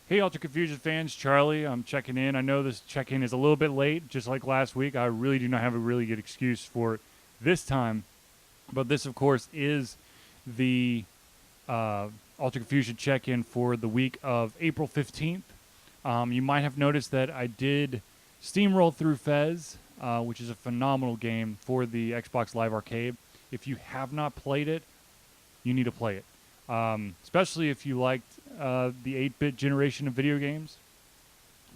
Hey, Ultra Confusion fans, Charlie. I'm checking in. I know this check-in is a little bit late, just like last week. I really do not have a really good excuse for it this time, but this, of course, is the Ultra Confusion check-in for the week of April 15th. You might have noticed that I did steamroll through Fez, which is a phenomenal game for the Xbox Live Arcade. If you have not played it, you need to play it. Especially if you liked the 8-bit generation of video games,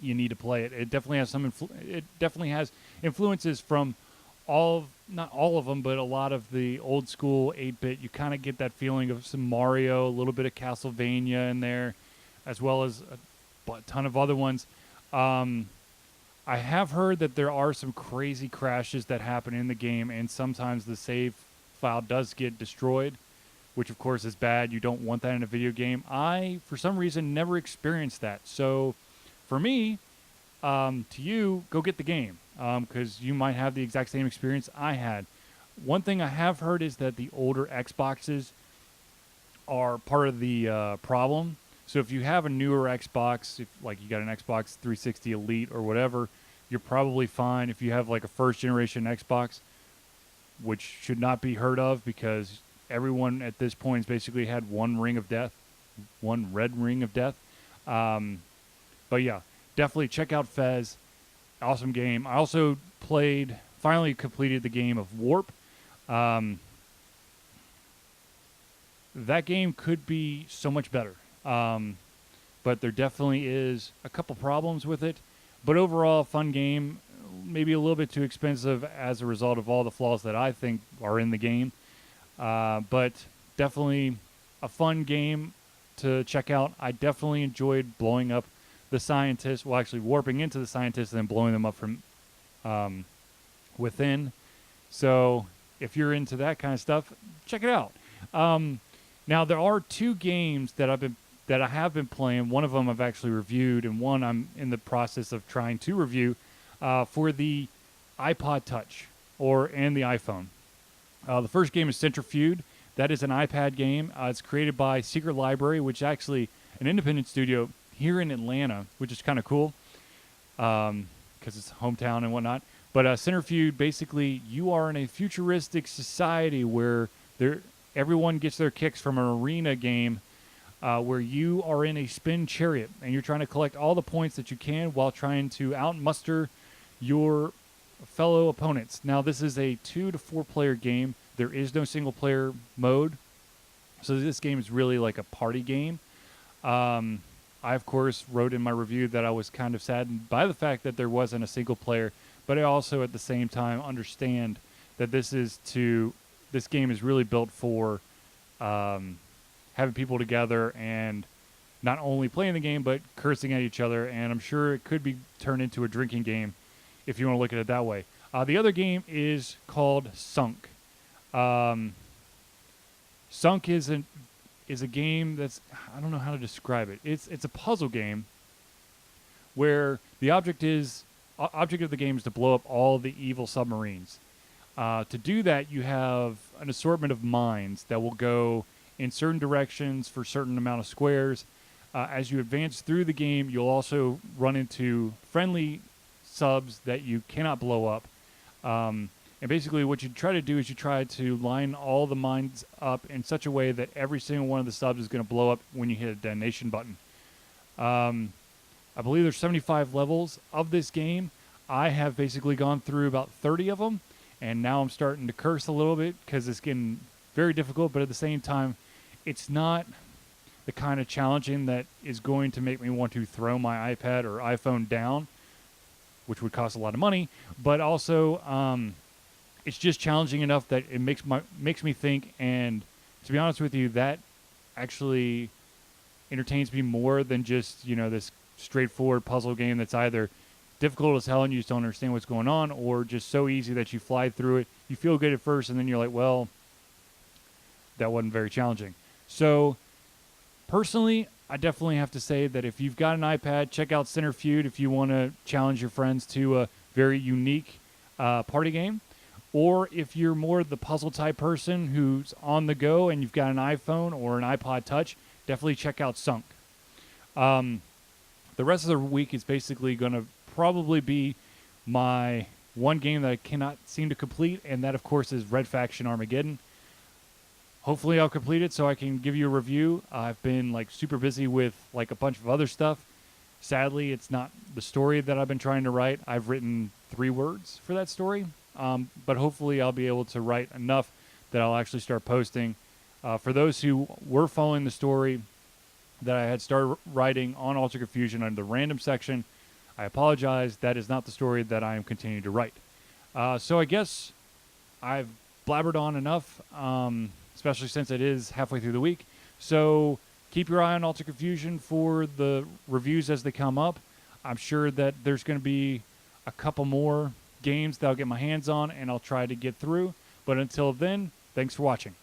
you need to play it. It definitely has it definitely has influences from not all of them, but a lot of the old school 8-bit. You kind of get that feeling of some Mario, a little bit of Castlevania in there, as well as a ton of other ones. I have heard that there are some crazy crashes that happen in the game, and sometimes the save file does get destroyed, which of course is bad. You don't want that in a video game. I, for some reason, never experienced that. So for me, to you, go get the game because you might have the exact same experience I had. One thing I have heard is that the older Xboxes are part of the problem. So if you have a newer Xbox, if like you got an Xbox 360 Elite or whatever, you're probably fine. If you have like a first generation Xbox, which should not be heard of because everyone at this point has basically had one ring of death, one red ring of death. But yeah, definitely check out Fez. Awesome game. I also finally completed the game of Warp. That game could be so much better. But there definitely is a couple problems with it. But overall, fun game. Maybe a little bit too expensive as a result of all the flaws that I think are in the game. But definitely a fun game to check out. I definitely enjoyed blowing up the scientists. Well, actually warping into the scientists and then blowing them up from within. So if you're into that kind of stuff, check it out. Now there are two games that I have been playing. One of them I've actually reviewed, and one I'm in the process of trying to review for the iPod Touch and the iPhone. The first game is Centrifuge. That is an iPad game. It's created by Secret Library, which is actually an independent studio here in Atlanta, which is kind of cool because it's hometown and whatnot. But Centrifuge, basically, you are in a futuristic society where everyone gets their kicks from an arena game where you are in a spin chariot and you're trying to collect all the points that you can while trying to outmuster your fellow opponents. Now, this is a 2 to 4 player game. There is no single player mode. So this game is really like a party game. I, of course, wrote in my review that I was kind of saddened by the fact that there wasn't a single player, but I also at the same time understand that this game is really built for having people together and not only playing the game, but cursing at each other. And I'm sure it could be turned into a drinking game if you want to look at it that way. The other game is called Sunk. Sunk is a game that's, I don't know how to describe it. It's a puzzle game where the object of the game is to blow up all the evil submarines. To do that, you have an assortment of mines that will go in certain directions for a certain amount of squares. As you advance through the game, you'll also run into friendly subs that you cannot blow up. And basically what you try to do is you try to line all the mines up in such a way that every single one of the subs is going to blow up when you hit a detonation button. I believe there's 75 levels of this game. I have basically gone through about 30 of them, and now I'm starting to curse a little bit because it's getting very difficult, but at the same time, it's not the kind of challenging that is going to make me want to throw my iPad or iPhone down, which would cost a lot of money, but also it's just challenging enough that it makes me think, and to be honest with you, that actually entertains me more than just, this straightforward puzzle game that's either difficult as hell and you just don't understand what's going on, or just so easy that you fly through it. You feel good at first, and then you're like, well, that wasn't very challenging. So, personally, I definitely have to say that if you've got an iPad, check out Centrifuge if you want to challenge your friends to a very unique party game. Or if you're more the puzzle type person who's on the go and you've got an iPhone or an iPod Touch, definitely check out Sunk. The rest of the week is basically going to probably be my one game that I cannot seem to complete, and that, of course, is Red Faction Armageddon. Hopefully I'll complete it so I can give you a review. I've been super busy with a bunch of other stuff. Sadly, it's not the story that I've been trying to write. I've written 3 words for that story, but hopefully I'll be able to write enough that I'll actually start posting. For those who were following the story that I had started writing on Alter Confusion under the random section, I apologize. That is not the story that I am continuing to write. So I guess I've blabbered on enough, especially since it is halfway through the week. So keep your eye on Alter Confusion for the reviews as they come up. I'm sure that there's going to be a couple more games that I'll get my hands on and I'll try to get through. But until then, thanks for watching.